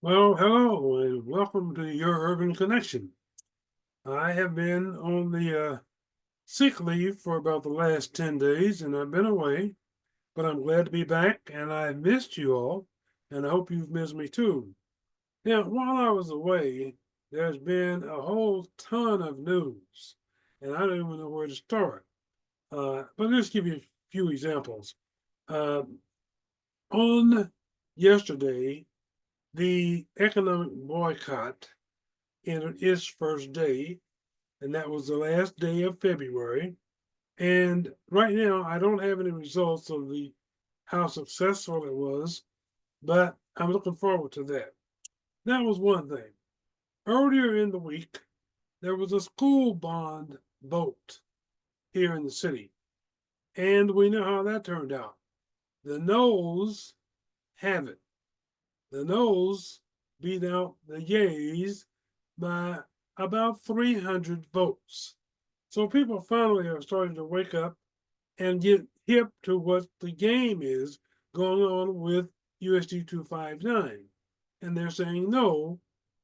Well, hello and welcome to your Urban Connection. I have been on the sick leave for about the last 10 days and I've been away, but I'm glad to be back and I missed you all and I hope you've missed me too. Now, while I was away, there's been a whole ton of news and I don't even know where to start. But let's give you a few examples. Uh, on yesterday, the economic boycott entered its first day, and that was the last day of February. And right now, I don't have any results of how successful it was, but I'm looking forward to that. That was one thing. Earlier in the week, there was a school bond vote here in the city, and we know how that turned out. The noes have it. The noes beat out the yays by about 300 votes. So people finally are starting to wake up and get hip to what the game is going on with USD 259. And they're saying no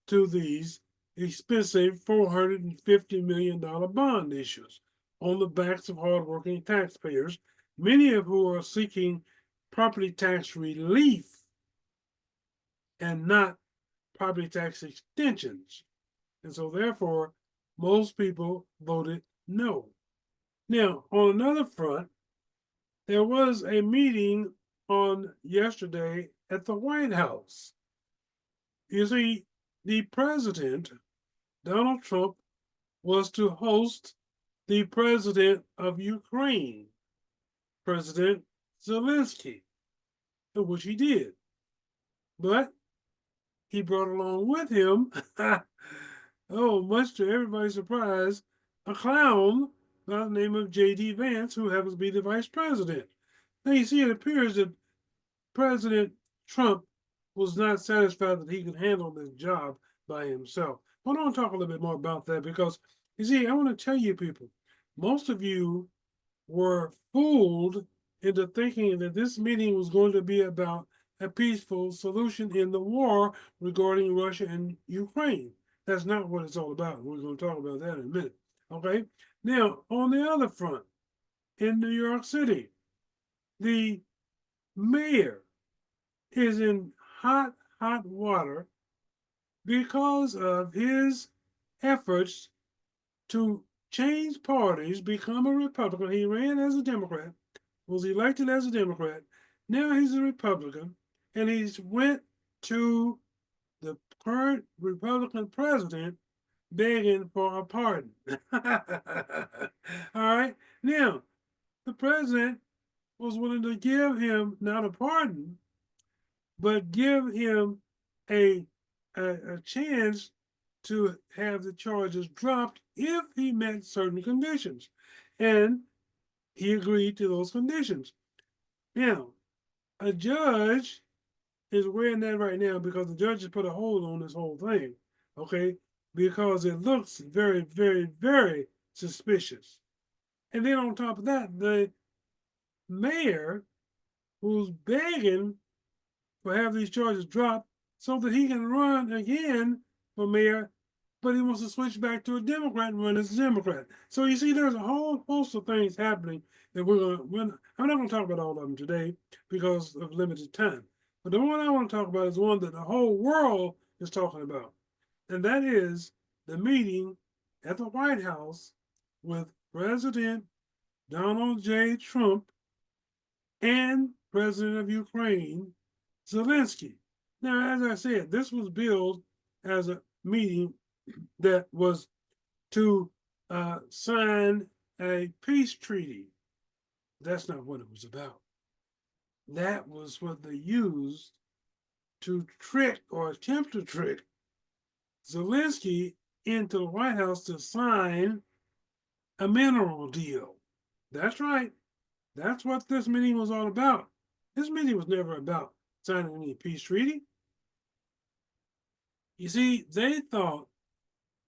to these expensive $450 million bond issues on the backs of hardworking taxpayers, many of who are seeking property tax relief and not property tax extensions. And so, therefore, most people voted no. Now, on another front, there was a meeting on yesterday at the White House. You see, the president, Donald Trump, was to host the president of Ukraine, President Zelenskyy, which he did. But he brought along with him, oh, much to everybody's surprise, a clown by the name of J.D. Vance, who happens to be the vice president. Now, you see, it appears that President Trump was not satisfied that he could handle this job by himself. I want to talk a little bit more about that because, you see, I want to tell you people, most of you were fooled into thinking that this meeting was going to be about a peaceful solution in the war regarding Russia and Ukraine. That's not what it's all about. We're going to talk about that in a minute. Okay. Now, on the other front, in New York City, the mayor is in hot, hot water because of his efforts to change parties, become a Republican. He ran as a Democrat, was elected as a Democrat. Now he's a Republican, and he's went to the current Republican president begging for a pardon. All right. Now, the president was willing to give him not a pardon, but give him a, a chance to have the charges dropped if he met certain conditions. And he agreed to those conditions. Now, a judge is wearing that right now because the judge has put a hold on this whole thing, okay? Because it looks very, very, very suspicious. And then on top of that, the mayor who's begging for have these charges dropped so that he can run again for mayor, but he wants to switch back to a Democrat and run as a Democrat. So you see, there's a whole host of things happening that I'm not going to talk about all of them today because of limited time. But the one I want to talk about is one that the whole world is talking about, and that is the meeting at the White House with President Donald J. Trump and President of Ukraine, Zelenskyy. Now, as I said, this was billed as a meeting that was to sign a peace treaty. That's not what it was about. That was what they used to trick or attempt to trick Zelenskyy into the White House to sign a mineral deal. That's right. That's what this meeting was all about. This meeting was never about signing any peace treaty. You see, they thought,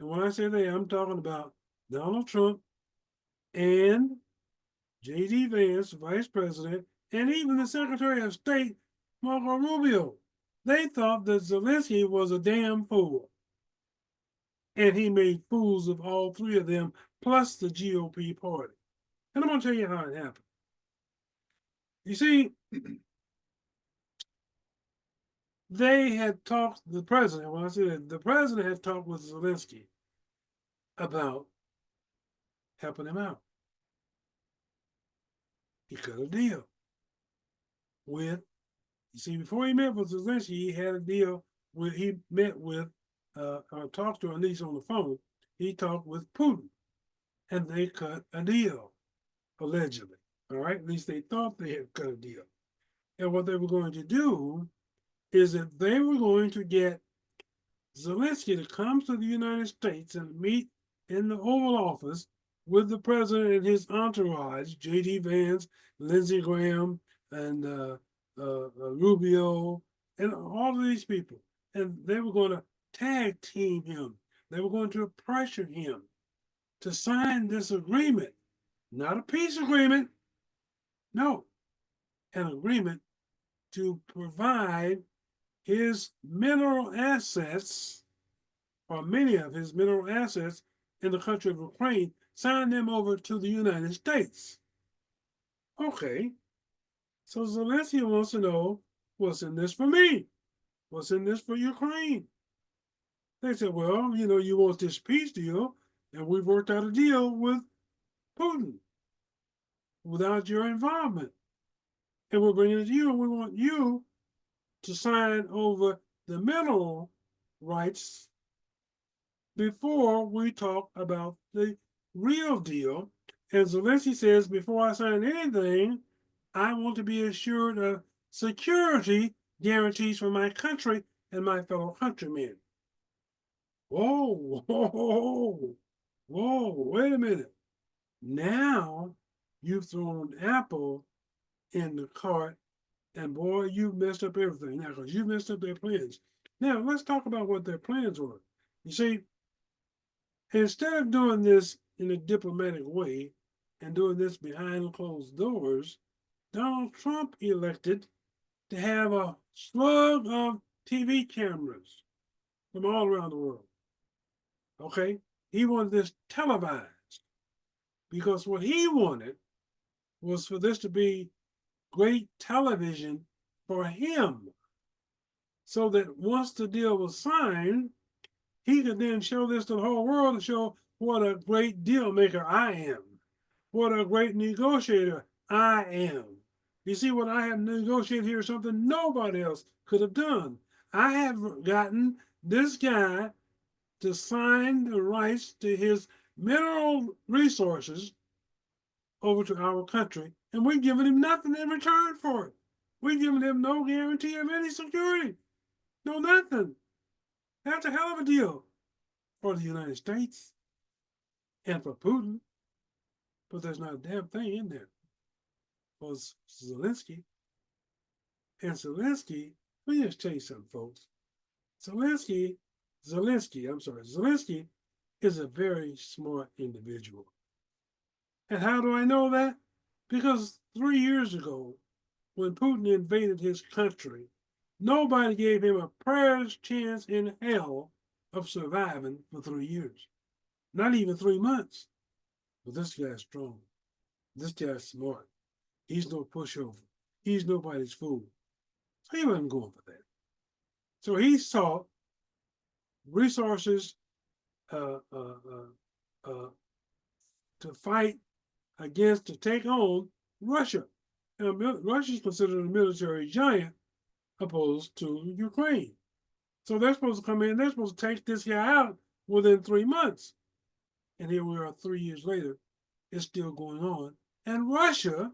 and when I say they, I'm talking about Donald Trump and J.D. Vance, Vice President, and even the Secretary of State, Marco Rubio. They thought that Zelensky was a damn fool. And he made fools of all three of them, plus the GOP party. And I'm going to tell you how it happened. You see, they had talked, the president, when I said the president had talked with Zelensky about helping him out. He cut a deal with, you see, before he met with Zelensky, he had a deal with, he met with, or talked to, at least on the phone, he talked with Putin. And they cut a deal, allegedly. All right, at least they thought they had cut a deal. And what they were going to do is that they were going to get Zelensky to come to the United States and meet in the Oval Office with the president and his entourage, J.D. Vance, Lindsey Graham, and Rubio, and all of these people. And they were going to tag team him. They were going to pressure him to sign this agreement, not a peace agreement, no, an agreement to provide his mineral assets, or many of his mineral assets in the country of Ukraine, sign them over to the United States. Okay, so Zelensky wants to know what's in this for me? What's in this for Ukraine? They said, well, you know, you want this peace deal, and we've worked out a deal with Putin without your involvement. And we're bringing it to you, and we want you to sign over the mineral rights before we talk about the real deal. And Zelensky says, before I sign anything, I want to be assured of security guarantees for my country and my fellow countrymen. Whoa, whoa, whoa, wait a minute. Now you've thrown Apple in the cart, and boy, you've messed up everything now because you messed up their plans. Now, let's talk about what their plans were. You see, instead of doing this in a diplomatic way and doing this behind closed doors, Donald Trump elected to have a slug of TV cameras from all around the world. Okay? He wanted this televised because what he wanted was for this to be great television for him, so that once the deal was signed, he could then show this to the whole world and show what a great deal maker I am, what a great negotiator I am. You see, what I have negotiated here is something nobody else could have done. I have gotten this guy to sign the rights to his mineral resources over to our country, and we've given him nothing in return for it. We've given him no guarantee of any security, no nothing. That's a hell of a deal for the United States and for Putin, but there's not a damn thing in there for Zelensky. And Zelensky, let me just tell you something, folks. Zelensky is a very smart individual. And how do I know that? Because 3 years ago, when Putin invaded his country, nobody gave him a prayer's chance in hell of surviving for 3 years. Not even 3 months. But this guy's strong. This guy's smart. He's no pushover. He's nobody's fool. So he wasn't going for that. So he sought resources uh, uh, uh, uh, to fight against, to take on Russia. And Russia is considered a military giant opposed to Ukraine. So they're supposed to come in, they're supposed to take this guy out within 3 months. And here we are 3 years later, it's still going on. And Russia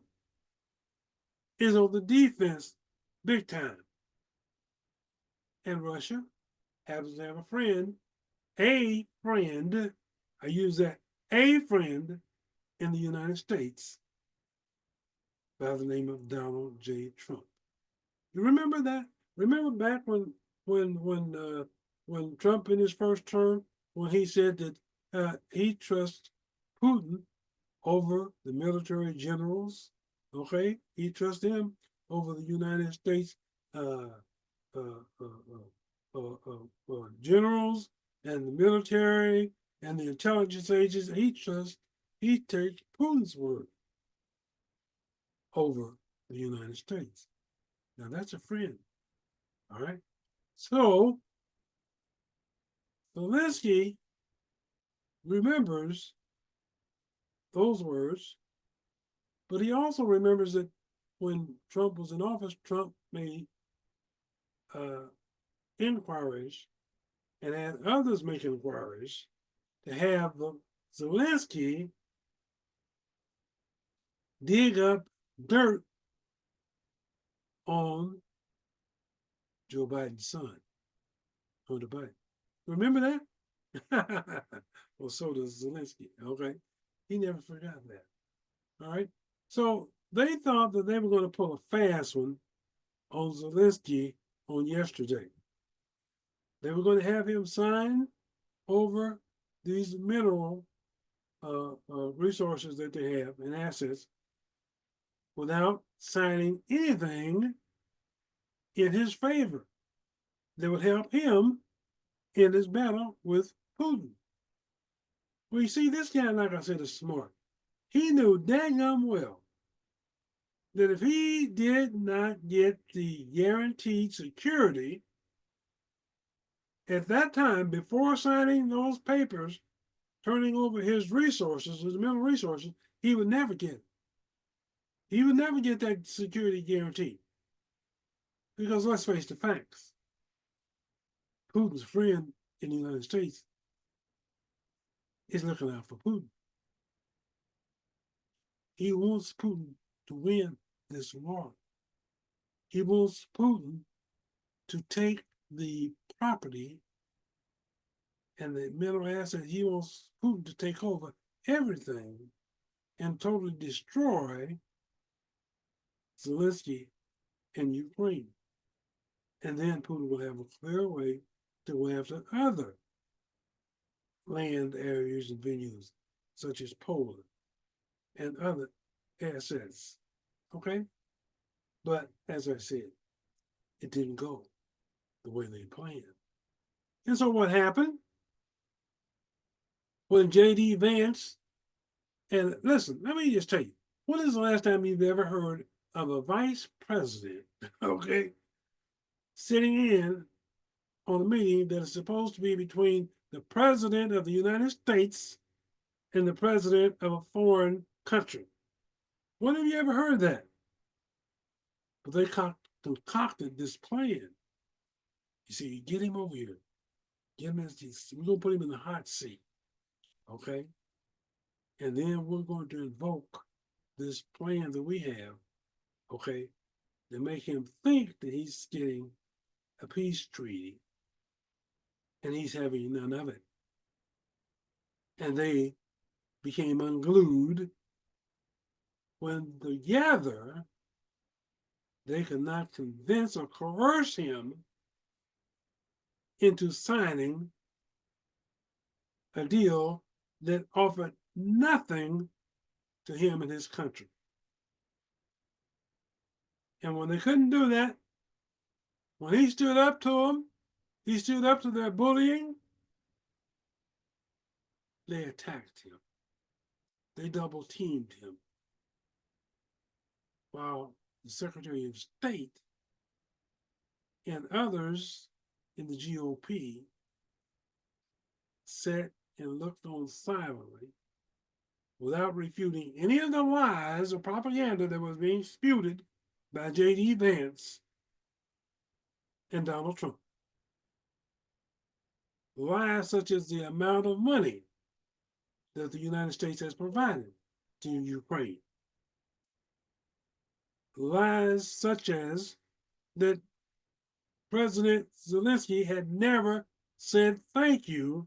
is on the defense big time. And Russia happens to have a friend, I use that, a friend in the United States by the name of Donald J. Trump. You remember that? Remember back when Trump in his first term, when he said that he trusts Putin over the military generals, okay? He trusts him over the United States generals and the military and the intelligence agents. He takes Putin's word over the United States. Now that's a friend. All right. So Zelenskyy remembers those words, but he also remembers that when Trump was in office, Trump made uh, inquiries and had others make inquiries to have Zelenskyy dig up dirt on Joe Biden's son, Hunter Biden. Remember that? Well, so does Zelenskyy. Okay. He never forgot that. All right. So they thought that they were going to pull a fast one on Zelenskyy on yesterday. They were going to have him sign over these mineral resources that they have and assets without signing anything in his favor that would help him in his battle with Putin. Well, you see, this guy, like I said, is smart. He knew daggum well that if he did not get the guaranteed security at that time, before signing those papers, turning over his resources, his mineral resources, he would never get it. He would never get that security guarantee. Because let's face the facts. Putin's friend in the United States is looking out for Putin. He wants Putin to win this war. He wants Putin to take the property and the mineral assets. He wants Putin to take over everything and totally destroy Zelenskyy in Ukraine. And then Putin will have a clear way to go after other land areas and venues, such as Poland and other assets. Okay? But as I said, it didn't go the way they planned. And so what happened? When J.D. Vance, and listen, let me just tell you, when is the last time you've ever heard of a vice president, okay, sitting in on a meeting that is supposed to be between the president of the United States and the president of a foreign country? When have you ever heard that? But they concocted this plan. You see, get him over here. Get him we're going to put him in the hot seat, okay? And then we're going to invoke this plan that we have, okay, to make him think that he's getting a peace treaty and he's having none of it. And they became unglued when together they could not convince or coerce him into signing a deal that offered nothing to him and his country. And when they couldn't do that, when he stood up to them, he stood up to their bullying, they attacked him. They double teamed him. While the Secretary of State and others in the GOP sat and looked on silently without refuting any of the lies or propaganda that was being spewed by J.D. Vance and Donald Trump. Lies such as the amount of money that the United States has provided to Ukraine. Lies such as that President Zelenskyy had never said thank you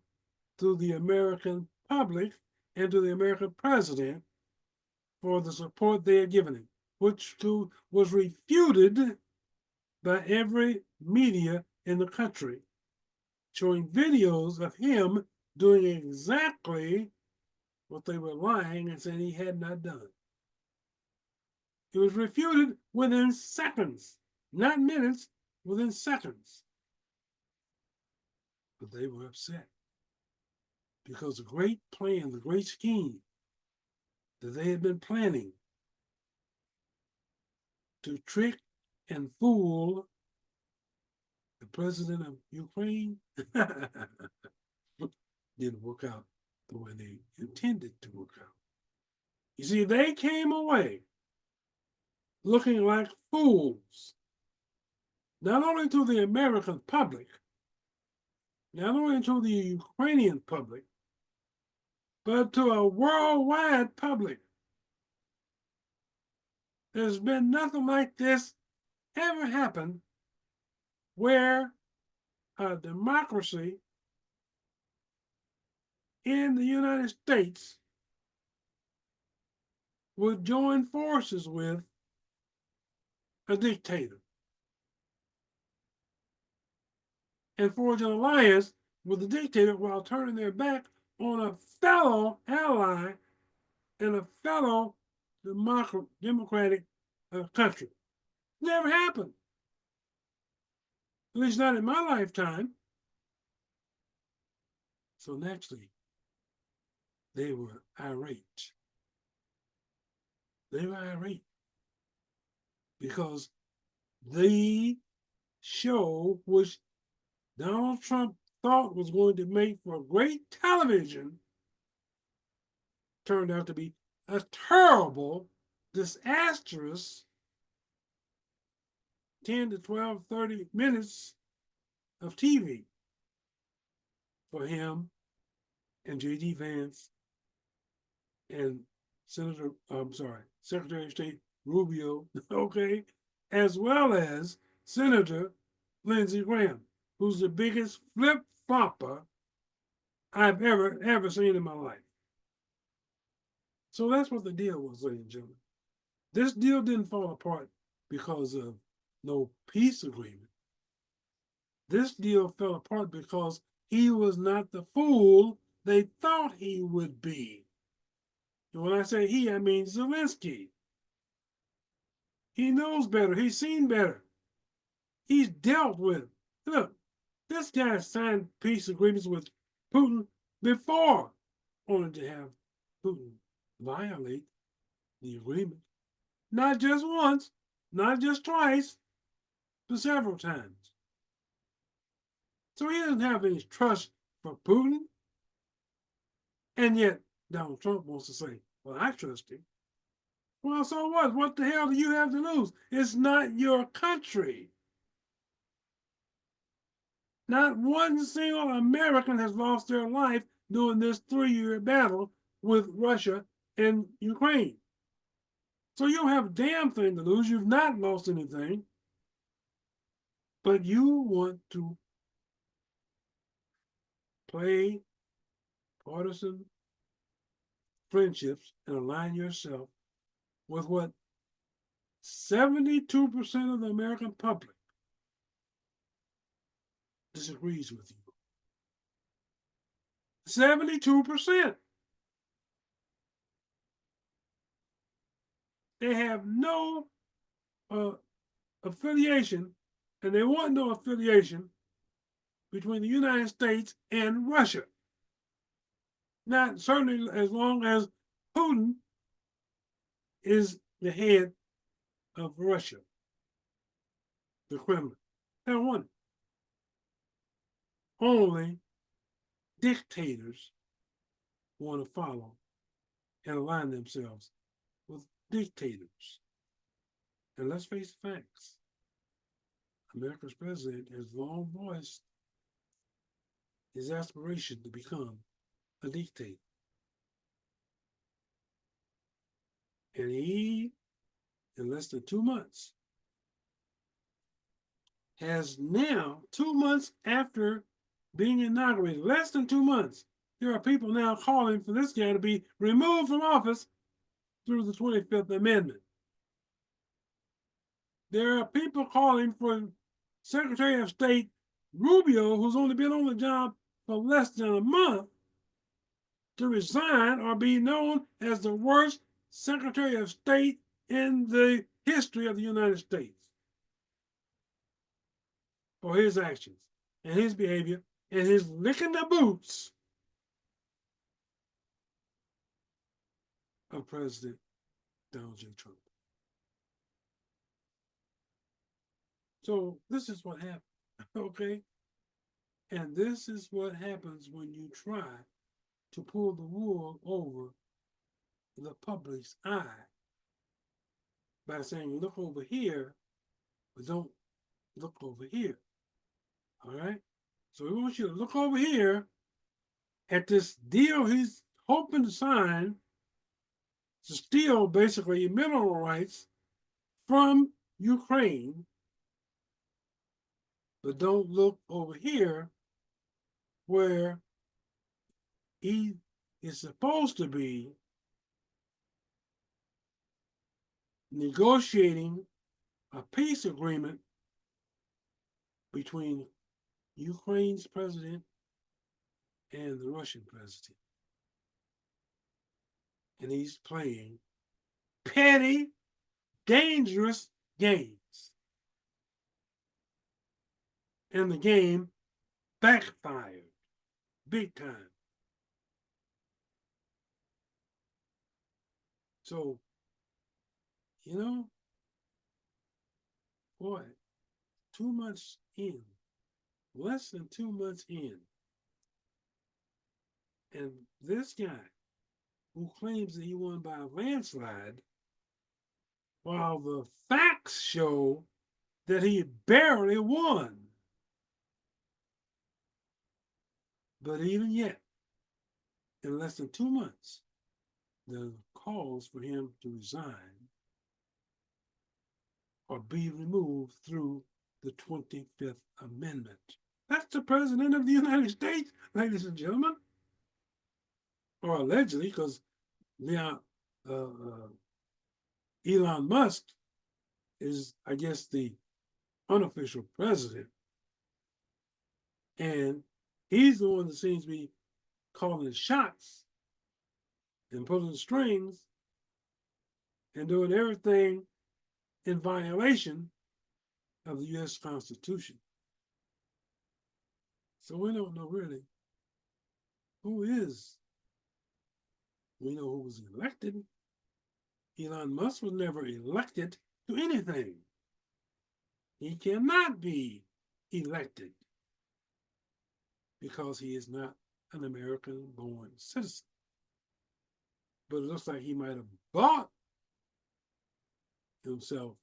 to the American public and to the American president for the support they had given him, which was refuted by every media in the country, showing videos of him doing exactly what they were lying and saying he had not done. It was refuted within seconds, not minutes, within seconds. But they were upset because the great plan, the great scheme that they had been planning to trick and fool the president of Ukraine didn't work out the way they intended to work out. You see, they came away looking like fools, not only to the American public, not only to the Ukrainian public, but to a worldwide public. There's been nothing like this ever happen where a democracy in the United States would join forces with a dictator and forge an alliance with the dictator while turning their back on a fellow ally in a fellow democratic country. Never happened. At least not in my lifetime. So naturally, they were irate. They were irate because the show which Donald Trump thought was going to make for great television turned out to be a terrible, disastrous 10 to 12, 30 minutes of TV for him and J.D. Vance and Secretary of State Rubio, okay, as well as Senator Lindsey Graham, who's the biggest flip-flopper I've ever seen in my life. So that's what the deal was, ladies and gentlemen. This deal didn't fall apart because of no peace agreement. This deal fell apart because he was not the fool they thought he would be. And when I say he, I mean Zelenskyy. He knows better. He's seen better. He's dealt with. Look, this guy signed peace agreements with Putin before, only to have Putin violate the agreement. Not just once, not just twice, but several times. So he doesn't have any trust for Putin. And yet Donald Trump wants to say, well, I trust him. Well, so what? What the hell do you have to lose? It's not your country. Not one single American has lost their life during this 3-year battle with Russia and Ukraine. So you don't have a damn thing to lose. You've not lost anything. But you want to play partisan friendships and align yourself with what 72% of the American public disagrees with you. 72%. They have no affiliation, and they want no affiliation between the United States and Russia. Not certainly as long as Putin is the head of Russia, the Kremlin. They don't want it. Only dictators want to follow and align themselves with dictators. And let's face the facts. America's president has long voiced his aspiration to become a dictator. And he, in less than 2 months, has now, 2 months after being inaugurated, less than 2 months, there are people now calling for this guy to be removed from office through the 25th Amendment. There are people calling for Secretary of State Rubio, who's only been on the job for less than a month, to resign or be known as the worst Secretary of State in the history of the United States. for his actions and his behavior and his licking the boots of President Donald J. Trump. So this is what happened, okay? And this is what happens when you try to pull the wool over the public's eye by saying, look over here, but don't look over here. All right? So we want you to look over here at this deal he's hoping to sign to steal basically mineral rights from Ukraine, but don't look over here where he is supposed to be negotiating a peace agreement between Ukraine's president and the Russian president. And he's playing petty, dangerous games. And the game backfired big time. So, you know, boy, 2 months in, less than 2 months in, and this guy who claims that he won by a landslide, while the facts show that he barely won. But even yet, in less than 2 months, the calls for him to resign or be removed through the 25th Amendment. That's the President of the United States, ladies and gentlemen. Or allegedly, because Elon Musk is, I guess, the unofficial president. And he's the one that seems to be calling the shots and pulling the strings and doing everything in violation of the U.S. Constitution. So we don't know really who is. We know who was elected. Elon Musk was never elected to anything. He cannot be elected because he is not an American-born citizen. But it looks like he might have bought himself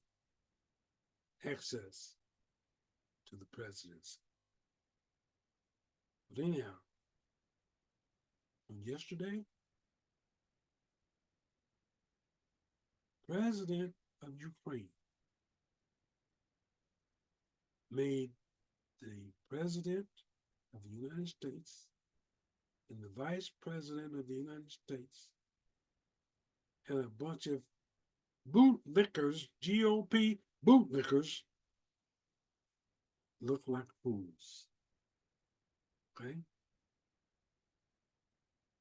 access to the presidency. But anyhow, on yesterday, President of Ukraine made the President of the United States and the Vice President of the United States and a bunch of bootlickers, GOP bootlickers, look like fools. Okay?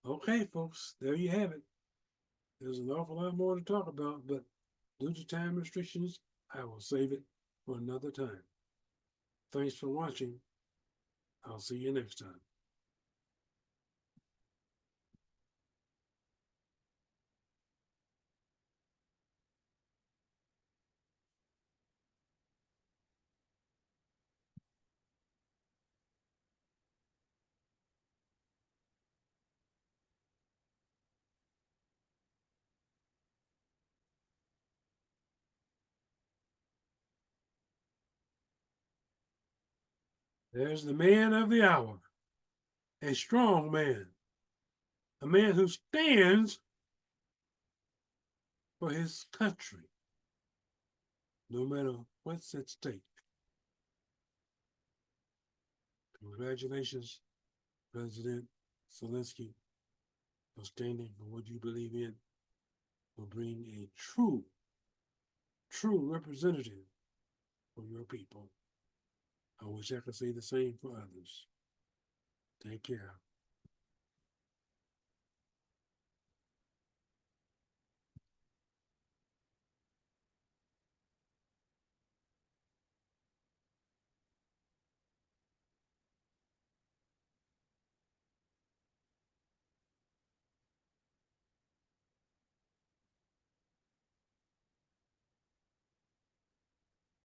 Okay, folks, there you have it. There's an awful lot more to talk about, but due to time restrictions, I will save it for another time. Thanks for watching. I'll see you next time. There's the man of the hour, a strong man, a man who stands for his country, no matter what's at stake. Congratulations, President Zelenskyy, for standing for what you believe in, for being a true representative for your people. I wish I could say the same for others. Take care.